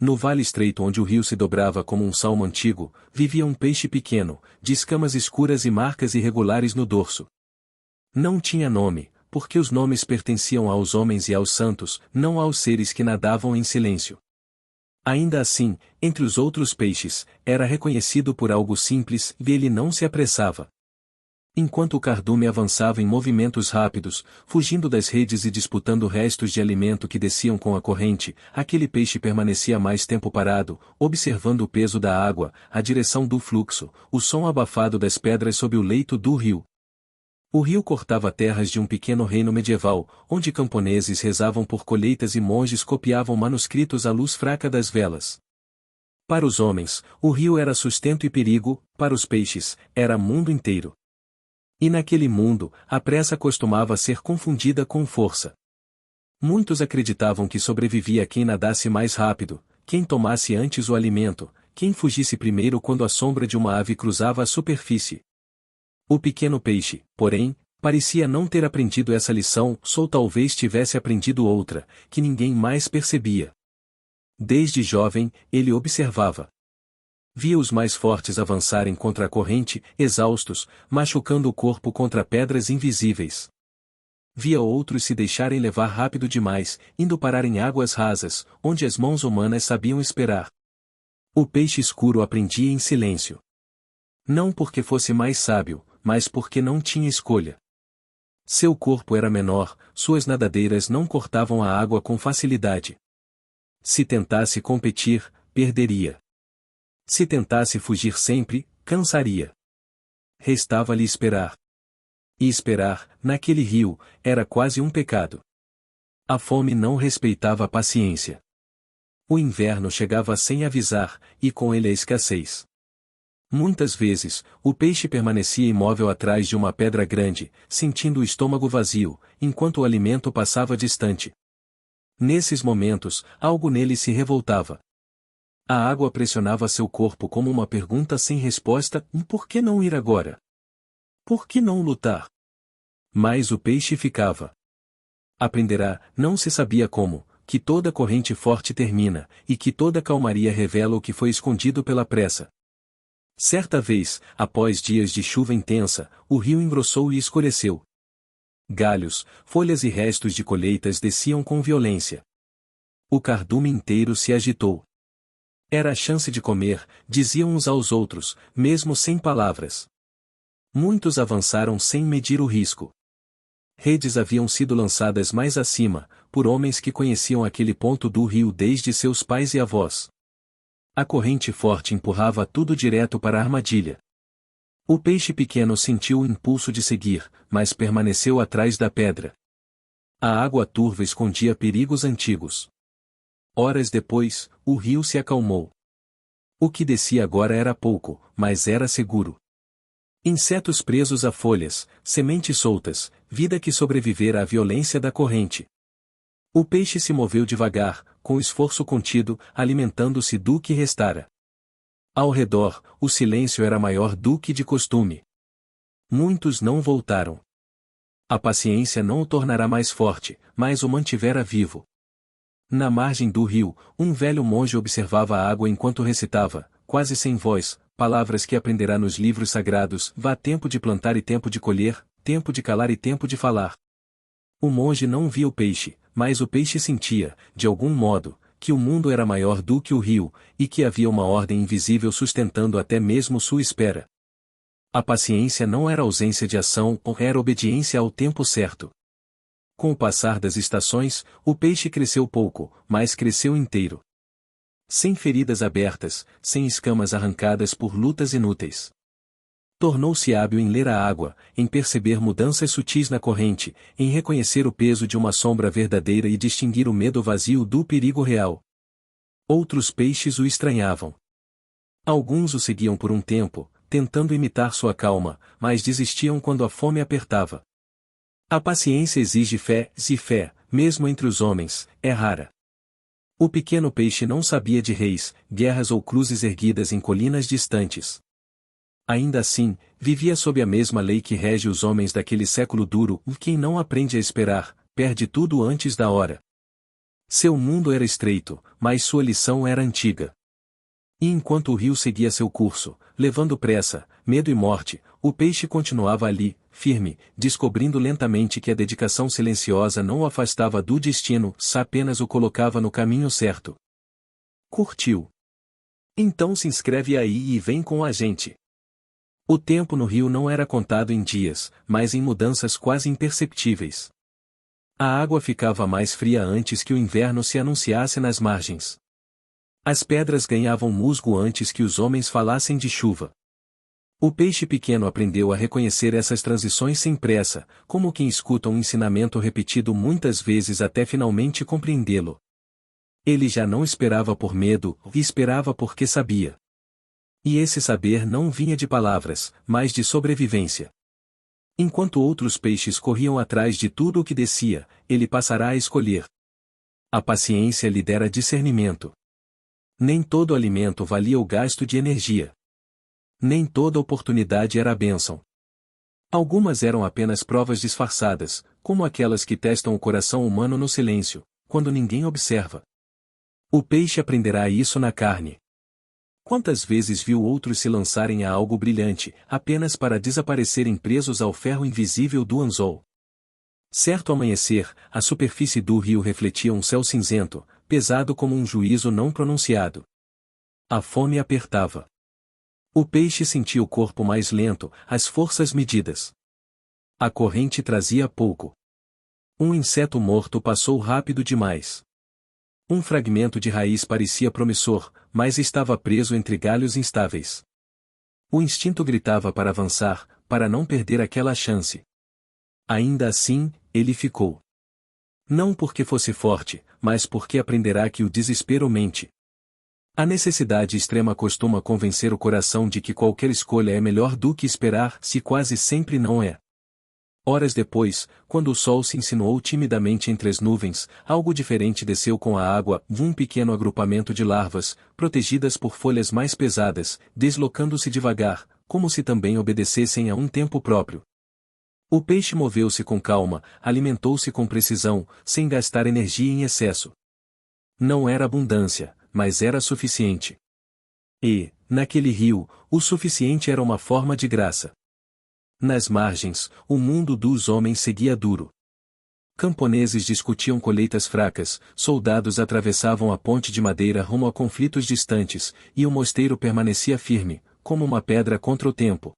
No vale estreito onde o rio se dobrava como um salmo antigo, vivia um peixe pequeno, de escamas escuras e marcas irregulares no dorso. Não tinha nome, porque os nomes pertenciam aos homens e aos santos, não aos seres que nadavam em silêncio. Ainda assim, entre os outros peixes, era reconhecido por algo simples e ele não se apressava. Enquanto o cardume avançava em movimentos rápidos, fugindo das redes e disputando restos de alimento que desciam com a corrente, aquele peixe permanecia mais tempo parado, observando o peso da água, a direção do fluxo, o som abafado das pedras sob o leito do rio. O rio cortava terras de um pequeno reino medieval, onde camponeses rezavam por colheitas e monges copiavam manuscritos à luz fraca das velas. Para os homens, o rio era sustento e perigo, para os peixes, era mundo inteiro. E naquele mundo, a pressa costumava ser confundida com força. Muitos acreditavam que sobrevivia quem nadasse mais rápido, quem tomasse antes o alimento, quem fugisse primeiro quando a sombra de uma ave cruzava a superfície. O pequeno peixe, porém, parecia não ter aprendido essa lição, ou talvez tivesse aprendido outra, que ninguém mais percebia. Desde jovem, ele observava. Via os mais fortes avançarem contra a corrente, exaustos, machucando o corpo contra pedras invisíveis. Via outros se deixarem levar rápido demais, indo parar em águas rasas, onde as mãos humanas sabiam esperar. O peixe escuro aprendia em silêncio. Não porque fosse mais sábio, mas porque não tinha escolha. Seu corpo era menor, suas nadadeiras não cortavam a água com facilidade. Se tentasse competir, perderia. Se tentasse fugir sempre, cansaria. Restava-lhe esperar. E esperar, naquele rio, era quase um pecado. A fome não respeitava a paciência. O inverno chegava sem avisar, e com ele a escassez. Muitas vezes, o peixe permanecia imóvel atrás de uma pedra grande, sentindo o estômago vazio, enquanto o alimento passava distante. Nesses momentos, algo nele se revoltava. A água pressionava seu corpo como uma pergunta sem resposta: por que não ir agora? Por que não lutar? Mas o peixe ficava. Aprenderá, não se sabia como, que toda corrente forte termina, e que toda calmaria revela o que foi escondido pela pressa. Certa vez, após dias de chuva intensa, o rio engrossou e escureceu. Galhos, folhas e restos de colheitas desciam com violência. O cardume inteiro se agitou. Era a chance de comer, diziam uns aos outros, mesmo sem palavras. Muitos avançaram sem medir o risco. Redes haviam sido lançadas mais acima, por homens que conheciam aquele ponto do rio desde seus pais e avós. A corrente forte empurrava tudo direto para a armadilha. O peixe pequeno sentiu o impulso de seguir, mas permaneceu atrás da pedra. A água turva escondia perigos antigos. Horas depois, o rio se acalmou. O que descia agora era pouco, mas era seguro. Insetos presos a folhas, sementes soltas, vida que sobrevivera à violência da corrente. O peixe se moveu devagar, com esforço contido, alimentando-se do que restara. Ao redor, o silêncio era maior do que de costume. Muitos não voltaram. A paciência não o tornará mais forte, mas o mantivera vivo. Na margem do rio, um velho monge observava a água enquanto recitava, quase sem voz, palavras que aprenderá nos livros sagrados: vá tempo de plantar e tempo de colher, tempo de calar e tempo de falar. O monge não via o peixe, mas o peixe sentia, de algum modo, que o mundo era maior do que o rio, e que havia uma ordem invisível sustentando até mesmo sua espera. A paciência não era ausência de ação, ou era obediência ao tempo certo. Com o passar das estações, o peixe cresceu pouco, mas cresceu inteiro. Sem feridas abertas, sem escamas arrancadas por lutas inúteis. Tornou-se hábil em ler a água, em perceber mudanças sutis na corrente, em reconhecer o peso de uma sombra verdadeira e distinguir o medo vazio do perigo real. Outros peixes o estranhavam. Alguns o seguiam por um tempo, tentando imitar sua calma, mas desistiam quando a fome apertava. A paciência exige fé, e fé, mesmo entre os homens, é rara. O pequeno peixe não sabia de reis, guerras ou cruzes erguidas em colinas distantes. Ainda assim, vivia sob a mesma lei que rege os homens daquele século duro: quem não aprende a esperar, perde tudo antes da hora. Seu mundo era estreito, mas sua lição era antiga. E enquanto o rio seguia seu curso, levando pressa, medo e morte, o peixe continuava ali, firme, descobrindo lentamente que a dedicação silenciosa não o afastava do destino, apenas o colocava no caminho certo. Curtiu? Então se inscreve aí e vem com a gente. O tempo no rio não era contado em dias, mas em mudanças quase imperceptíveis. A água ficava mais fria antes que o inverno se anunciasse nas margens. As pedras ganhavam musgo antes que os homens falassem de chuva. O peixe pequeno aprendeu a reconhecer essas transições sem pressa, como quem escuta um ensinamento repetido muitas vezes até finalmente compreendê-lo. Ele já não esperava por medo, esperava porque sabia. E esse saber não vinha de palavras, mas de sobrevivência. Enquanto outros peixes corriam atrás de tudo o que descia, ele passará a escolher. A paciência lhe dera discernimento. Nem todo alimento valia o gasto de energia. Nem toda oportunidade era bênção. Algumas eram apenas provas disfarçadas, como aquelas que testam o coração humano no silêncio, quando ninguém observa. O peixe aprenderá isso na carne. Quantas vezes viu outros se lançarem a algo brilhante, apenas para desaparecerem presos ao ferro invisível do anzol? Certo amanhecer, a superfície do rio refletia um céu cinzento, pesado como um juízo não pronunciado. A fome apertava. O peixe sentia o corpo mais lento, as forças medidas. A corrente trazia pouco. Um inseto morto passou rápido demais. Um fragmento de raiz parecia promissor, mas estava preso entre galhos instáveis. O instinto gritava para avançar, para não perder aquela chance. Ainda assim, ele ficou. Não porque fosse forte, mas porque aprenderá que o desespero mente. A necessidade extrema costuma convencer o coração de que qualquer escolha é melhor do que esperar, se quase sempre não é. Horas depois, quando o sol se insinuou timidamente entre as nuvens, algo diferente desceu com a água, um pequeno agrupamento de larvas, protegidas por folhas mais pesadas, deslocando-se devagar, como se também obedecessem a um tempo próprio. O peixe moveu-se com calma, alimentou-se com precisão, sem gastar energia em excesso. Não era abundância, mas era suficiente. E, naquele rio, o suficiente era uma forma de graça. Nas margens, o mundo dos homens seguia duro. Camponeses discutiam colheitas fracas, soldados atravessavam a ponte de madeira rumo a conflitos distantes, e o mosteiro permanecia firme, como uma pedra contra o tempo.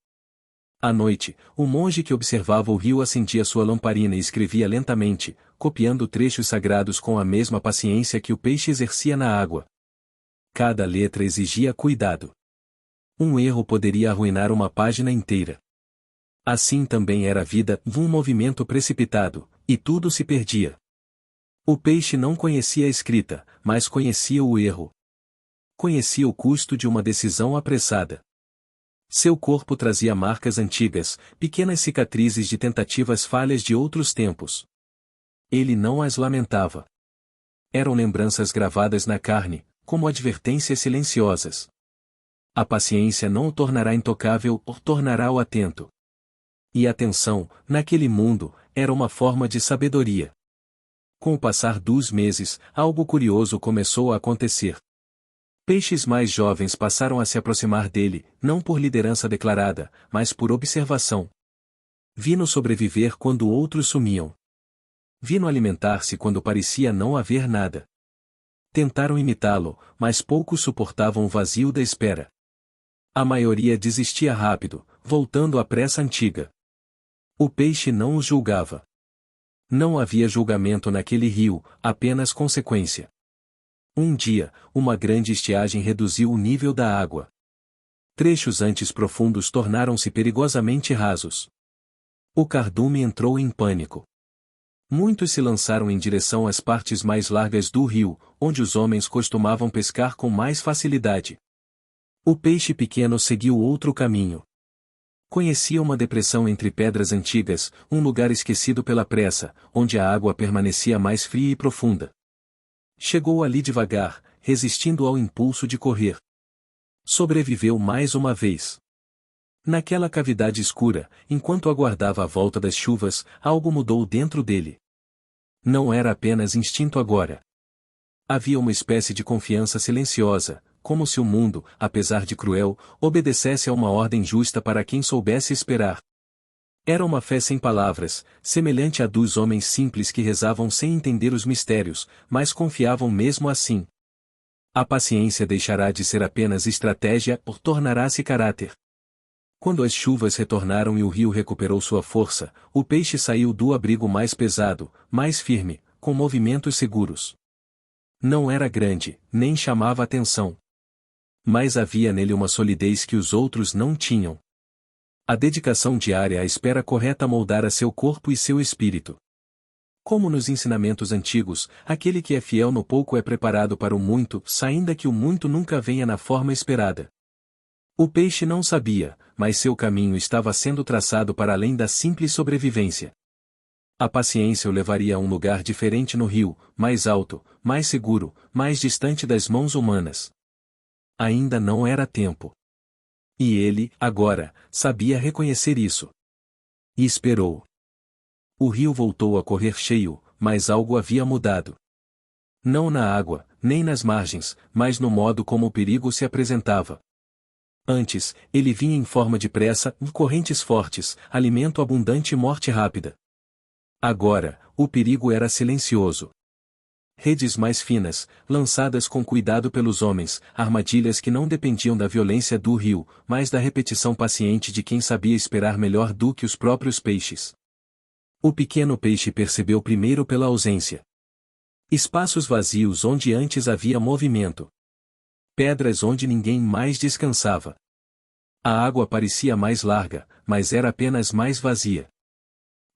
À noite, o monge que observava o rio acendia sua lamparina e escrevia lentamente, copiando trechos sagrados com a mesma paciência que o peixe exercia na água. Cada letra exigia cuidado. Um erro poderia arruinar uma página inteira. Assim também era a vida, um movimento precipitado, e tudo se perdia. O peixe não conhecia a escrita, mas conhecia o erro. Conhecia o custo de uma decisão apressada. Seu corpo trazia marcas antigas, pequenas cicatrizes de tentativas falhas de outros tempos. Ele não as lamentava. Eram lembranças gravadas na carne, como advertências silenciosas. A paciência não o tornará intocável, o tornará-o atento. E a atenção, naquele mundo, era uma forma de sabedoria. Com o passar dos meses, algo curioso começou a acontecer. Peixes mais jovens passaram a se aproximar dele, não por liderança declarada, mas por observação. Vi-no sobreviver quando outros sumiam. Vi-no alimentar-se quando parecia não haver nada. Tentaram imitá-lo, mas poucos suportavam o vazio da espera. A maioria desistia rápido, voltando à pressa antiga. O peixe não os julgava. Não havia julgamento naquele rio, apenas consequência. Um dia, uma grande estiagem reduziu o nível da água. Trechos antes profundos tornaram-se perigosamente rasos. O cardume entrou em pânico. Muitos se lançaram em direção às partes mais largas do rio, onde os homens costumavam pescar com mais facilidade. O peixe pequeno seguiu outro caminho. Conhecia uma depressão entre pedras antigas, um lugar esquecido pela pressa, onde a água permanecia mais fria e profunda. Chegou ali devagar, resistindo ao impulso de correr. Sobreviveu mais uma vez. Naquela cavidade escura, enquanto aguardava a volta das chuvas, algo mudou dentro dele. Não era apenas instinto agora. Havia uma espécie de confiança silenciosa, como se o mundo, apesar de cruel, obedecesse a uma ordem justa para quem soubesse esperar. Era uma fé sem palavras, semelhante à dos homens simples que rezavam sem entender os mistérios, mas confiavam mesmo assim. A paciência deixará de ser apenas estratégia ou tornará-se caráter. Quando as chuvas retornaram e o rio recuperou sua força, o peixe saiu do abrigo mais pesado, mais firme, com movimentos seguros. Não era grande, nem chamava atenção. Mas havia nele uma solidez que os outros não tinham. A dedicação diária à espera correta moldara seu corpo e seu espírito. Como nos ensinamentos antigos, aquele que é fiel no pouco é preparado para o muito, ainda que o muito nunca venha na forma esperada. O peixe não sabia, mas seu caminho estava sendo traçado para além da simples sobrevivência. A paciência o levaria a um lugar diferente no rio, mais alto, mais seguro, mais distante das mãos humanas. Ainda não era tempo. E ele, agora, sabia reconhecer isso. E esperou. O rio voltou a correr cheio, mas algo havia mudado. Não na água, nem nas margens, mas no modo como o perigo se apresentava. Antes, ele vinha em forma de pressa, correntes fortes, alimento abundante e morte rápida. Agora, o perigo era silencioso. Redes mais finas, lançadas com cuidado pelos homens, armadilhas que não dependiam da violência do rio, mas da repetição paciente de quem sabia esperar melhor do que os próprios peixes. O pequeno peixe percebeu primeiro pela ausência. Espaços vazios onde antes havia movimento. Pedras onde ninguém mais descansava. A água parecia mais larga, mas era apenas mais vazia.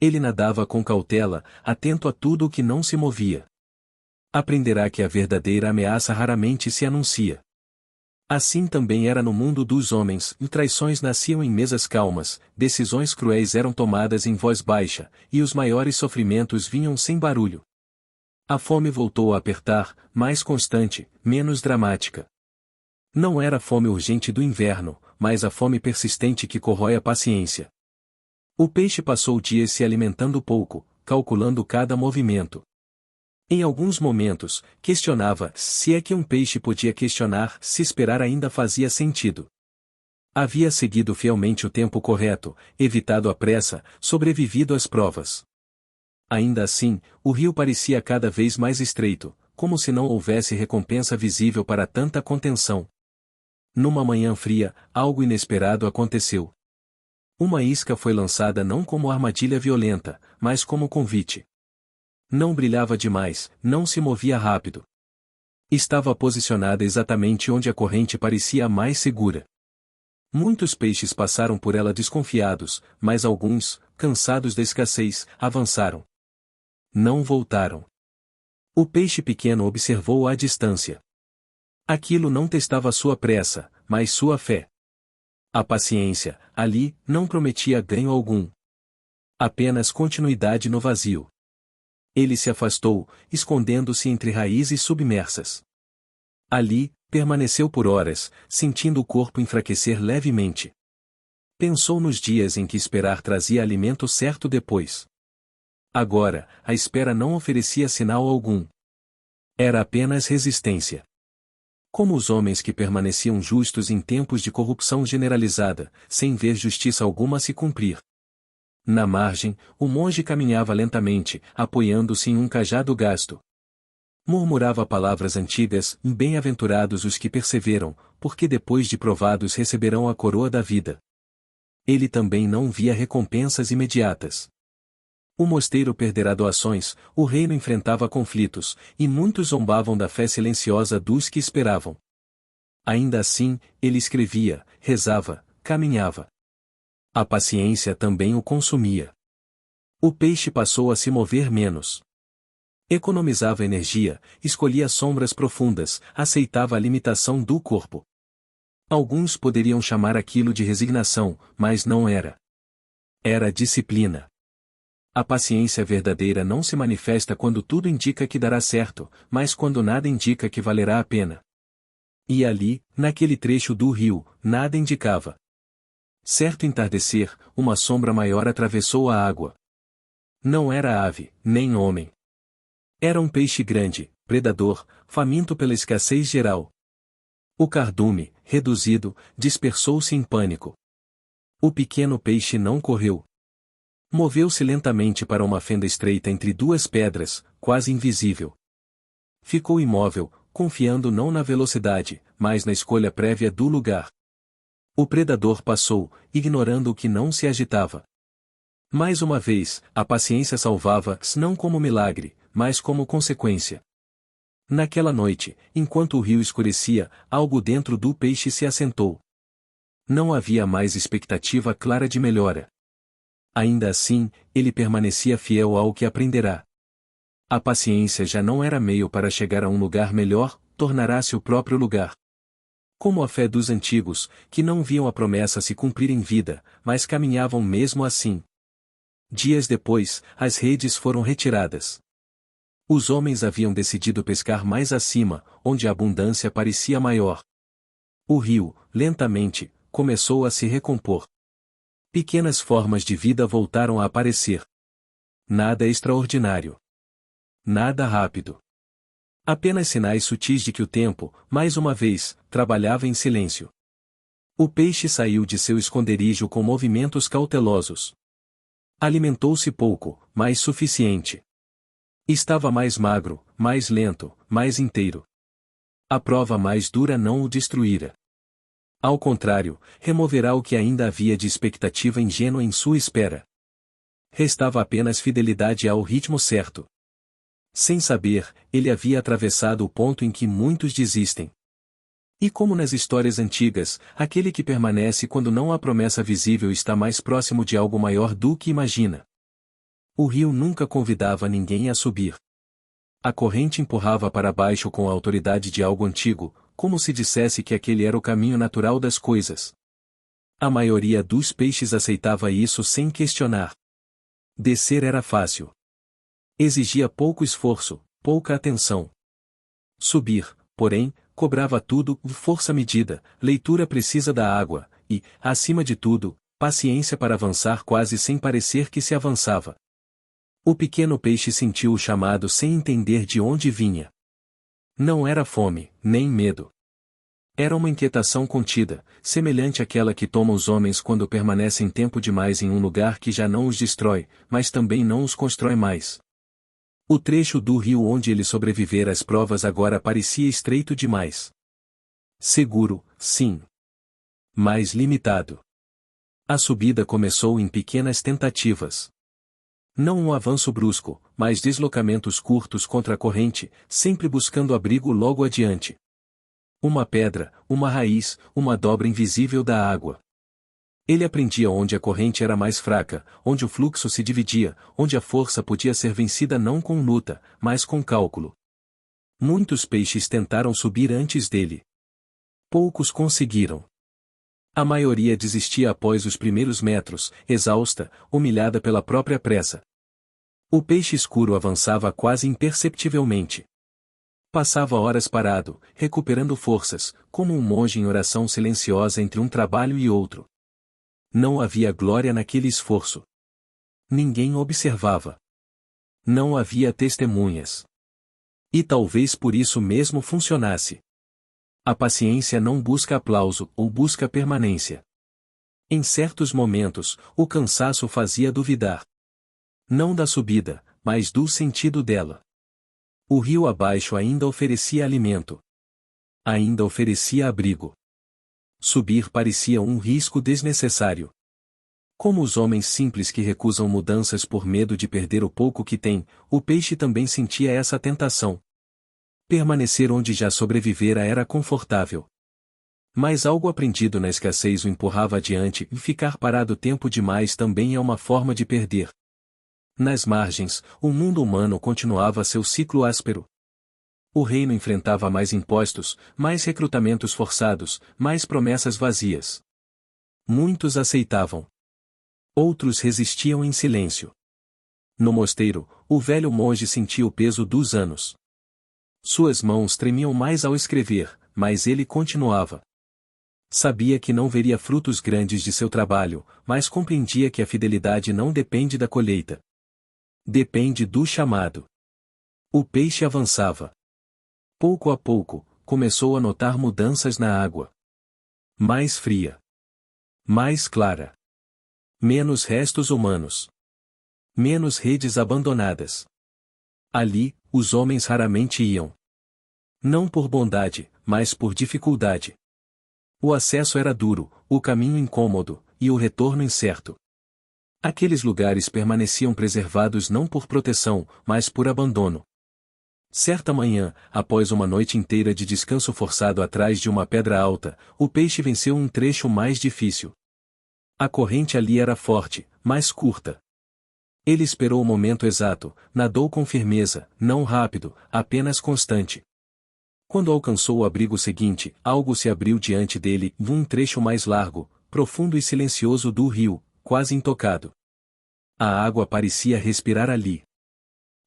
Ele nadava com cautela, atento a tudo o que não se movia. Aprenderá que a verdadeira ameaça raramente se anuncia. Assim também era no mundo dos homens, e traições nasciam em mesas calmas, decisões cruéis eram tomadas em voz baixa, e os maiores sofrimentos vinham sem barulho. A fome voltou a apertar, mais constante, menos dramática. Não era a fome urgente do inverno, mas a fome persistente que corrói a paciência. O peixe passou dias se alimentando pouco, calculando cada movimento. Em alguns momentos, questionava se é que um peixe podia questionar se esperar ainda fazia sentido. Havia seguido fielmente o tempo correto, evitado a pressa, sobrevivido às provas. Ainda assim, o rio parecia cada vez mais estreito, como se não houvesse recompensa visível para tanta contenção. Numa manhã fria, algo inesperado aconteceu. Uma isca foi lançada não como armadilha violenta, mas como convite. Não brilhava demais, não se movia rápido. Estava posicionada exatamente onde a corrente parecia mais segura. Muitos peixes passaram por ela desconfiados, mas alguns, cansados da escassez, avançaram. Não voltaram. O peixe pequeno observou à distância. Aquilo não testava sua pressa, mas sua fé. A paciência, ali, não prometia ganho algum. Apenas continuidade no vazio. Ele se afastou, escondendo-se entre raízes submersas. Ali, permaneceu por horas, sentindo o corpo enfraquecer levemente. Pensou nos dias em que esperar trazia alimento certo depois. Agora, a espera não oferecia sinal algum. Era apenas resistência. Como os homens que permaneciam justos em tempos de corrupção generalizada, sem ver justiça alguma se cumprir. Na margem, o monge caminhava lentamente, apoiando-se em um cajado gasto. Murmurava palavras antigas, bem-aventurados os que perseveram, porque depois de provados receberão a coroa da vida. Ele também não via recompensas imediatas. O mosteiro perderá doações, o reino enfrentava conflitos, e muitos zombavam da fé silenciosa dos que esperavam. Ainda assim, ele escrevia, rezava, caminhava. A paciência também o consumia. O peixe passou a se mover menos. Economizava energia, escolhia sombras profundas, aceitava a limitação do corpo. Alguns poderiam chamar aquilo de resignação, mas não era. Era disciplina. A paciência verdadeira não se manifesta quando tudo indica que dará certo, mas quando nada indica que valerá a pena. E ali, naquele trecho do rio, nada indicava. Certo entardecer, uma sombra maior atravessou a água. Não era ave, nem homem. Era um peixe grande, predador, faminto pela escassez geral. O cardume, reduzido, dispersou-se em pânico. O pequeno peixe não correu. Moveu-se lentamente para uma fenda estreita entre duas pedras, quase invisível. Ficou imóvel, confiando não na velocidade, mas na escolha prévia do lugar. O predador passou, ignorando o que não se agitava. Mais uma vez, a paciência salvava-se não como milagre, mas como consequência. Naquela noite, enquanto o rio escurecia, algo dentro do peixe se assentou. Não havia mais expectativa clara de melhora. Ainda assim, ele permanecia fiel ao que aprenderá. A paciência já não era meio para chegar a um lugar melhor, tornará-se o próprio lugar. Como a fé dos antigos, que não viam a promessa se cumprir em vida, mas caminhavam mesmo assim. Dias depois, as redes foram retiradas. Os homens haviam decidido pescar mais acima, onde a abundância parecia maior. O rio, lentamente, começou a se recompor. Pequenas formas de vida voltaram a aparecer. Nada extraordinário. Nada rápido. Apenas sinais sutis de que o tempo, mais uma vez, trabalhava em silêncio. O peixe saiu de seu esconderijo com movimentos cautelosos. Alimentou-se pouco, mas suficiente. Estava mais magro, mais lento, mais inteiro. A prova mais dura não o destruíra. Ao contrário, removerá o que ainda havia de expectativa ingênua em sua espera. Restava apenas fidelidade ao ritmo certo. Sem saber, ele havia atravessado o ponto em que muitos desistem. E como nas histórias antigas, aquele que permanece quando não há promessa visível está mais próximo de algo maior do que imagina. O rio nunca convidava ninguém a subir. A corrente empurrava para baixo com a autoridade de algo antigo, como se dissesse que aquele era o caminho natural das coisas. A maioria dos peixes aceitava isso sem questionar. Descer era fácil. Exigia pouco esforço, pouca atenção. Subir, porém, cobrava tudo, força medida, leitura precisa da água, e, acima de tudo, paciência para avançar quase sem parecer que se avançava. O pequeno peixe sentiu o chamado sem entender de onde vinha. Não era fome, nem medo. Era uma inquietação contida, semelhante àquela que toma os homens quando permanecem tempo demais em um lugar que já não os destrói, mas também não os constrói mais. O trecho do rio onde ele sobrevivera às provas agora parecia estreito demais. Seguro, sim. Mas limitado. A subida começou em pequenas tentativas. Não um avanço brusco, mas deslocamentos curtos contra a corrente, sempre buscando abrigo logo adiante. Uma pedra, uma raiz, uma dobra invisível da água. Ele aprendia onde a corrente era mais fraca, onde o fluxo se dividia, onde a força podia ser vencida não com luta, mas com cálculo. Muitos peixes tentaram subir antes dele. Poucos conseguiram. A maioria desistia após os primeiros metros, exausta, humilhada pela própria pressa. O peixe escuro avançava quase imperceptivelmente. Passava horas parado, recuperando forças, como um monge em oração silenciosa entre um trabalho e outro. Não havia glória naquele esforço. Ninguém observava. Não havia testemunhas. E talvez por isso mesmo funcionasse. A paciência não busca aplauso ou busca permanência. Em certos momentos, o cansaço fazia duvidar. Não da subida, mas do sentido dela. O rio abaixo ainda oferecia alimento. Ainda oferecia abrigo. Subir parecia um risco desnecessário. Como os homens simples que recusam mudanças por medo de perder o pouco que têm, o peixe também sentia essa tentação. Permanecer onde já sobrevivera era confortável. Mas algo aprendido na escassez o empurrava adiante e ficar parado tempo demais também é uma forma de perder. Nas margens, o mundo humano continuava seu ciclo áspero. O reino enfrentava mais impostos, mais recrutamentos forçados, mais promessas vazias. Muitos aceitavam. Outros resistiam em silêncio. No mosteiro, o velho monge sentia o peso dos anos. Suas mãos tremiam mais ao escrever, mas ele continuava. Sabia que não veria frutos grandes de seu trabalho, mas compreendia que a fidelidade não depende da colheita. Depende do chamado. O peixe avançava. Pouco a pouco, começou a notar mudanças na água. Mais fria. Mais clara. Menos restos humanos. Menos redes abandonadas. Ali, os homens raramente iam. Não por bondade, mas por dificuldade. O acesso era duro, o caminho incômodo, e o retorno incerto. Aqueles lugares permaneciam preservados não por proteção, mas por abandono. Certa manhã, após uma noite inteira de descanso forçado atrás de uma pedra alta, o peixe venceu um trecho mais difícil. A corrente ali era forte, mas curta. Ele esperou o momento exato, nadou com firmeza, não rápido, apenas constante. Quando alcançou o abrigo seguinte, algo se abriu diante dele, um trecho mais largo, profundo e silencioso do rio, quase intocado. A água parecia respirar ali.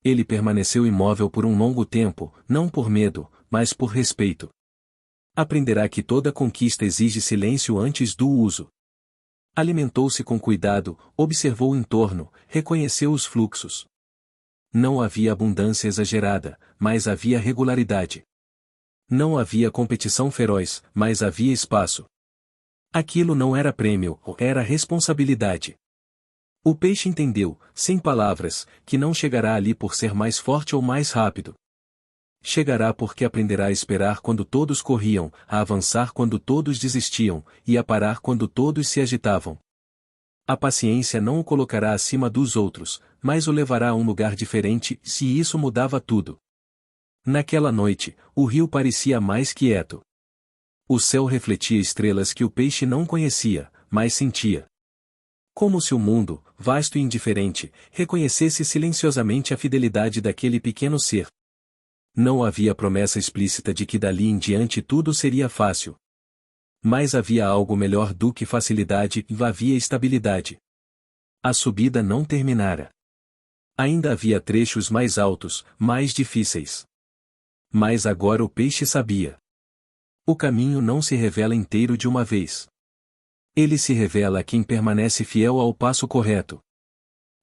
Ele permaneceu imóvel por um longo tempo, não por medo, mas por respeito. Aprenderá que toda conquista exige silêncio antes do uso. Alimentou-se com cuidado, observou o entorno, reconheceu os fluxos. Não havia abundância exagerada, mas havia regularidade. Não havia competição feroz, mas havia espaço. Aquilo não era prêmio, era responsabilidade. O peixe entendeu, sem palavras, que não chegará ali por ser mais forte ou mais rápido. Chegará porque aprenderá a esperar quando todos corriam, a avançar quando todos desistiam, e a parar quando todos se agitavam. A paciência não o colocará acima dos outros, mas o levará a um lugar diferente, se isso mudava tudo. Naquela noite, o rio parecia mais quieto. O céu refletia estrelas que o peixe não conhecia, mas sentia. Como se o mundo, vasto e indiferente, reconhecesse silenciosamente a fidelidade daquele pequeno ser. Não havia promessa explícita de que dali em diante tudo seria fácil. Mas havia algo melhor do que facilidade, e havia estabilidade. A subida não terminara. Ainda havia trechos mais altos, mais difíceis. Mas agora o peixe sabia. O caminho não se revela inteiro de uma vez. Ele se revela a quem permanece fiel ao passo correto.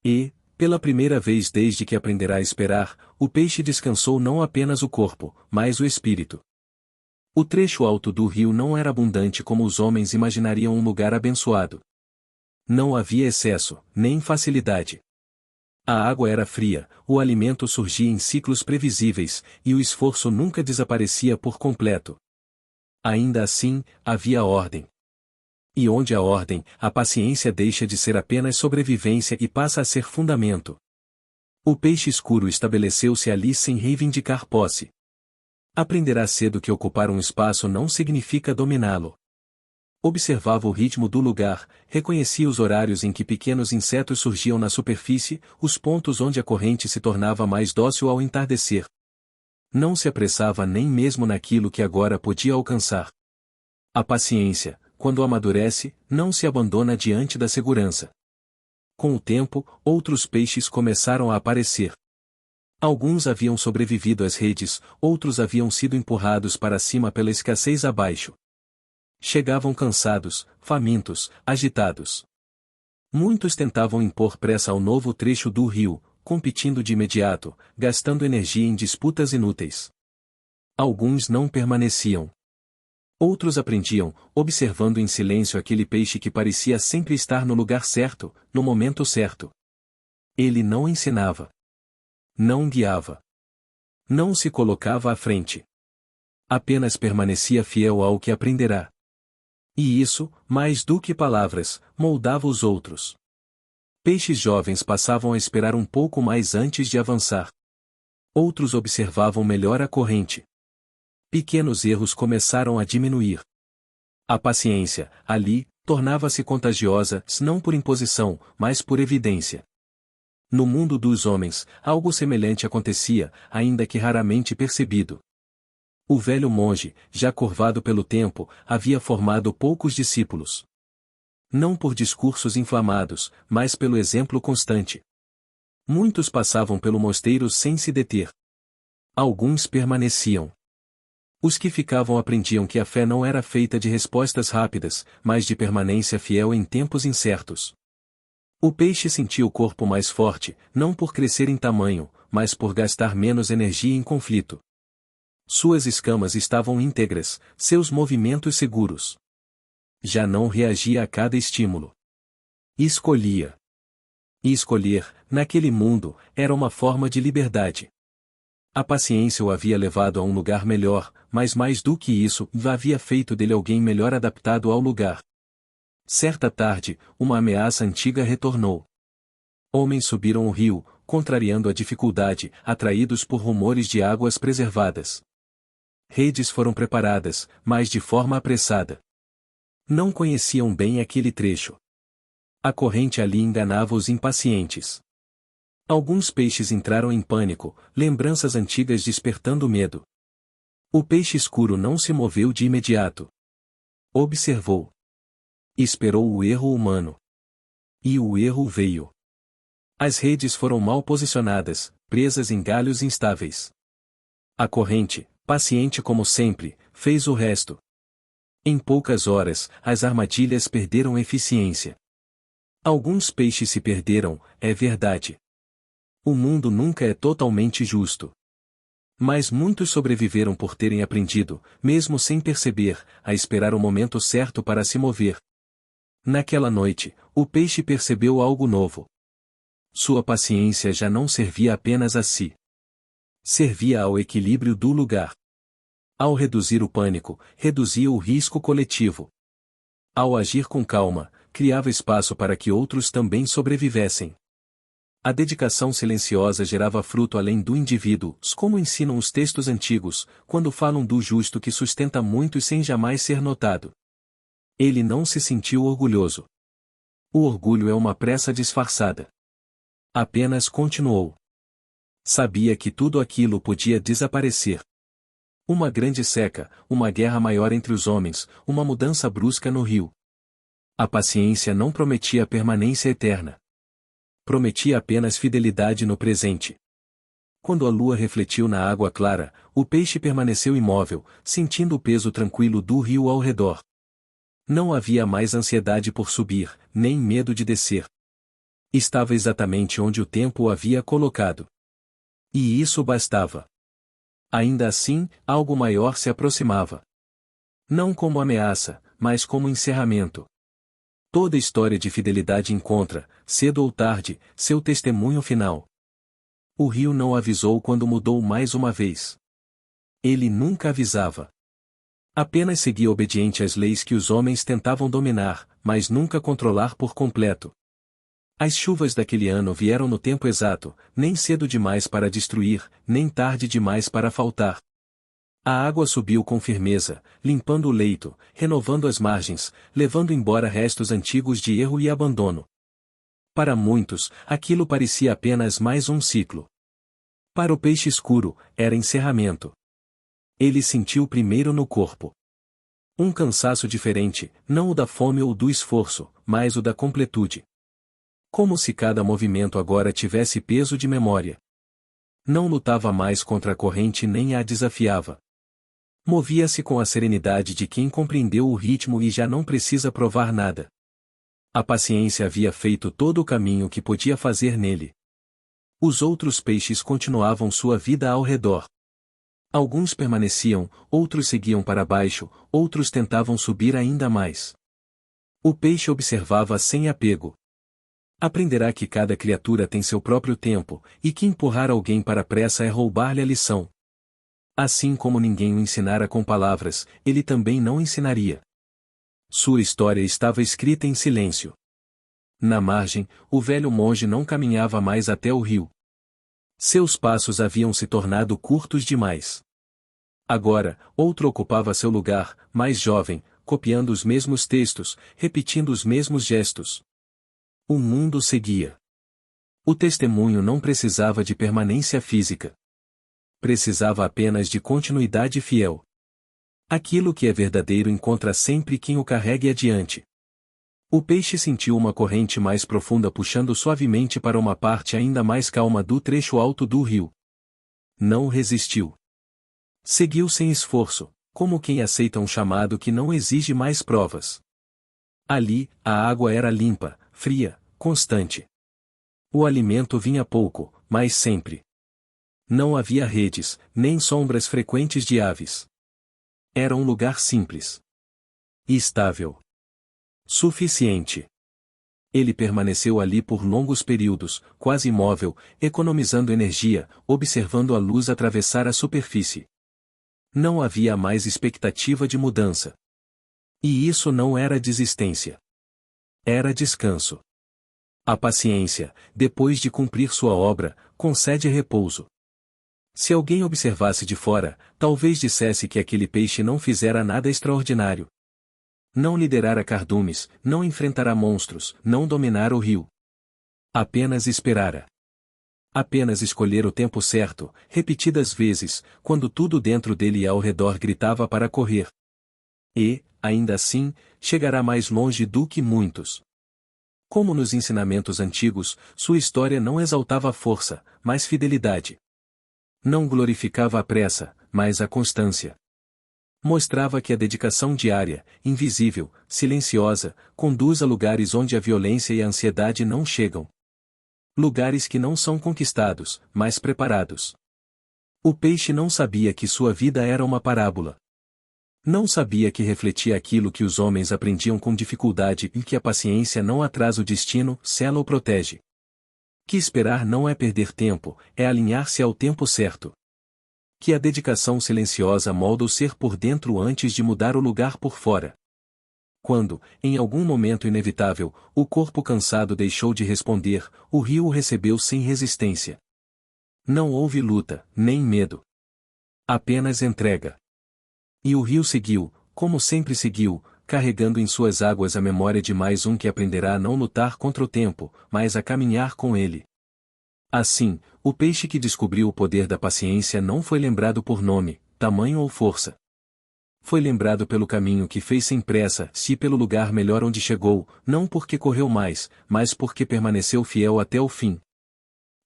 E, pela primeira vez desde que aprenderá a esperar, o peixe descansou não apenas o corpo, mas o espírito. O trecho alto do rio não era abundante como os homens imaginariam um lugar abençoado. Não havia excesso, nem facilidade. A água era fria, o alimento surgia em ciclos previsíveis, e o esforço nunca desaparecia por completo. Ainda assim, havia ordem. E onde há ordem, a paciência deixa de ser apenas sobrevivência e passa a ser fundamento. O peixe escuro estabeleceu-se ali sem reivindicar posse. Aprenderá cedo que ocupar um espaço não significa dominá-lo. Observava o ritmo do lugar, reconhecia os horários em que pequenos insetos surgiam na superfície, os pontos onde a corrente se tornava mais dócil ao entardecer. Não se apressava nem mesmo naquilo que agora podia alcançar. A paciência, quando amadurece, não se abandona diante da segurança. Com o tempo, outros peixes começaram a aparecer. Alguns haviam sobrevivido às redes, outros haviam sido empurrados para cima pela escassez abaixo. Chegavam cansados, famintos, agitados. Muitos tentavam impor pressa ao novo trecho do rio, competindo de imediato, gastando energia em disputas inúteis. Alguns não permaneciam. Outros aprendiam, observando em silêncio aquele peixe que parecia sempre estar no lugar certo, no momento certo. Ele não ensinava. Não guiava. Não se colocava à frente. Apenas permanecia fiel ao que aprenderá. E isso, mais do que palavras, moldava os outros. Peixes jovens passavam a esperar um pouco mais antes de avançar. Outros observavam melhor a corrente. Pequenos erros começaram a diminuir. A paciência, ali, tornava-se contagiosa, não por imposição, mas por evidência. No mundo dos homens, algo semelhante acontecia, ainda que raramente percebido. O velho monge, já curvado pelo tempo, havia formado poucos discípulos. Não por discursos inflamados, mas pelo exemplo constante. Muitos passavam pelo mosteiro sem se deter. Alguns permaneciam. Os que ficavam aprendiam que a fé não era feita de respostas rápidas, mas de permanência fiel em tempos incertos. O peixe sentia o corpo mais forte, não por crescer em tamanho, mas por gastar menos energia em conflito. Suas escamas estavam íntegras, seus movimentos seguros. Já não reagia a cada estímulo. Escolhia. E escolher, naquele mundo, era uma forma de liberdade. A paciência o havia levado a um lugar melhor, mas mais do que isso, havia feito dele alguém melhor adaptado ao lugar. Certa tarde, uma ameaça antiga retornou. Homens subiram o rio, contrariando a dificuldade, atraídos por rumores de águas preservadas. Redes foram preparadas, mas de forma apressada. Não conheciam bem aquele trecho. A corrente ali enganava os impacientes. Alguns peixes entraram em pânico, lembranças antigas despertando medo. O peixe escuro não se moveu de imediato. Observou. Esperou o erro humano. E o erro veio. As redes foram mal posicionadas, presas em galhos instáveis. A corrente, paciente como sempre, fez o resto. Em poucas horas, as armadilhas perderam eficiência. Alguns peixes se perderam, é verdade. O mundo nunca é totalmente justo. Mas muitos sobreviveram por terem aprendido, mesmo sem perceber, a esperar o momento certo para se mover. Naquela noite, o peixe percebeu algo novo. Sua paciência já não servia apenas a si. Servia ao equilíbrio do lugar. Ao reduzir o pânico, reduzia o risco coletivo. Ao agir com calma, criava espaço para que outros também sobrevivessem. A dedicação silenciosa gerava fruto além do indivíduo, como ensinam os textos antigos, quando falam do justo que sustenta muitos sem jamais ser notado. Ele não se sentiu orgulhoso. O orgulho é uma pressa disfarçada. Apenas continuou. Sabia que tudo aquilo podia desaparecer. Uma grande seca, uma guerra maior entre os homens, uma mudança brusca no rio. A paciência não prometia permanência eterna. Prometia apenas fidelidade no presente. Quando a lua refletiu na água clara, o peixe permaneceu imóvel, sentindo o peso tranquilo do rio ao redor. Não havia mais ansiedade por subir, nem medo de descer. Estava exatamente onde o tempo o havia colocado. E isso bastava. Ainda assim, algo maior se aproximava. Não como ameaça, mas como encerramento. Toda história de fidelidade encontra, cedo ou tarde, seu testemunho final. O rio não avisou quando mudou mais uma vez. Ele nunca avisava. Apenas seguia obediente às leis que os homens tentavam dominar, mas nunca controlar por completo. As chuvas daquele ano vieram no tempo exato, nem cedo demais para destruir, nem tarde demais para faltar. A água subiu com firmeza, limpando o leito, renovando as margens, levando embora restos antigos de erro e abandono. Para muitos, aquilo parecia apenas mais um ciclo. Para o peixe escuro, era encerramento. Ele sentiu primeiro no corpo. Um cansaço diferente, não o da fome ou do esforço, mas o da completude. Como se cada movimento agora tivesse peso de memória. Não lutava mais contra a corrente nem a desafiava. Movia-se com a serenidade de quem compreendeu o ritmo e já não precisa provar nada. A paciência havia feito todo o caminho que podia fazer nele. Os outros peixes continuavam sua vida ao redor. Alguns permaneciam, outros seguiam para baixo, outros tentavam subir ainda mais. O peixe observava sem apego. Aprenderá que cada criatura tem seu próprio tempo, e que empurrar alguém para a pressa é roubar-lhe a lição. Assim como ninguém o ensinara com palavras, ele também não ensinaria. Sua história estava escrita em silêncio. Na margem, o velho monge não caminhava mais até o rio. Seus passos haviam se tornado curtos demais. Agora, outro ocupava seu lugar, mais jovem, copiando os mesmos textos, repetindo os mesmos gestos. O mundo seguia. O testemunho não precisava de permanência física. Precisava apenas de continuidade fiel. Aquilo que é verdadeiro encontra sempre quem o carregue adiante. O peixe sentiu uma corrente mais profunda puxando suavemente para uma parte ainda mais calma do trecho alto do rio. Não resistiu. Seguiu sem esforço, como quem aceita um chamado que não exige mais provas. Ali, a água era limpa, fria, constante. O alimento vinha pouco, mas sempre. Não havia redes, nem sombras frequentes de aves. Era um lugar simples. E estável. Suficiente. Ele permaneceu ali por longos períodos, quase imóvel, economizando energia, observando a luz atravessar a superfície. Não havia mais expectativa de mudança. E isso não era desistência. Era descanso. A paciência, depois de cumprir sua obra, concede repouso. Se alguém observasse de fora, talvez dissesse que aquele peixe não fizera nada extraordinário. Não liderara cardumes, não enfrentará monstros, não dominara o rio. Apenas esperara. Apenas escolher o tempo certo, repetidas vezes, quando tudo dentro dele e ao redor gritava para correr. E, ainda assim, chegará mais longe do que muitos. Como nos ensinamentos antigos, sua história não exaltava a força, mas fidelidade. Não glorificava a pressa, mas a constância. Mostrava que a dedicação diária, invisível, silenciosa, conduz a lugares onde a violência e a ansiedade não chegam. Lugares que não são conquistados, mas preparados. O peixe não sabia que sua vida era uma parábola. Não sabia que refletia aquilo que os homens aprendiam com dificuldade e que a paciência não atrasa o destino, sela ou protege. Que esperar não é perder tempo, é alinhar-se ao tempo certo. Que a dedicação silenciosa molda o ser por dentro antes de mudar o lugar por fora. Quando, em algum momento inevitável, o corpo cansado deixou de responder, o rio o recebeu sem resistência. Não houve luta, nem medo. Apenas entrega. E o rio seguiu, como sempre seguiu, carregando em suas águas a memória de mais um que aprenderá a não lutar contra o tempo, mas a caminhar com ele. Assim, o peixe que descobriu o poder da paciência não foi lembrado por nome, tamanho ou força. Foi lembrado pelo caminho que fez sem pressa, se pelo lugar melhor onde chegou, não porque correu mais, mas porque permaneceu fiel até o fim.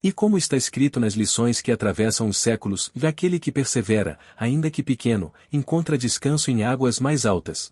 E como está escrito nas lições que atravessam os séculos, aquele que persevera, ainda que pequeno, encontra descanso em águas mais altas.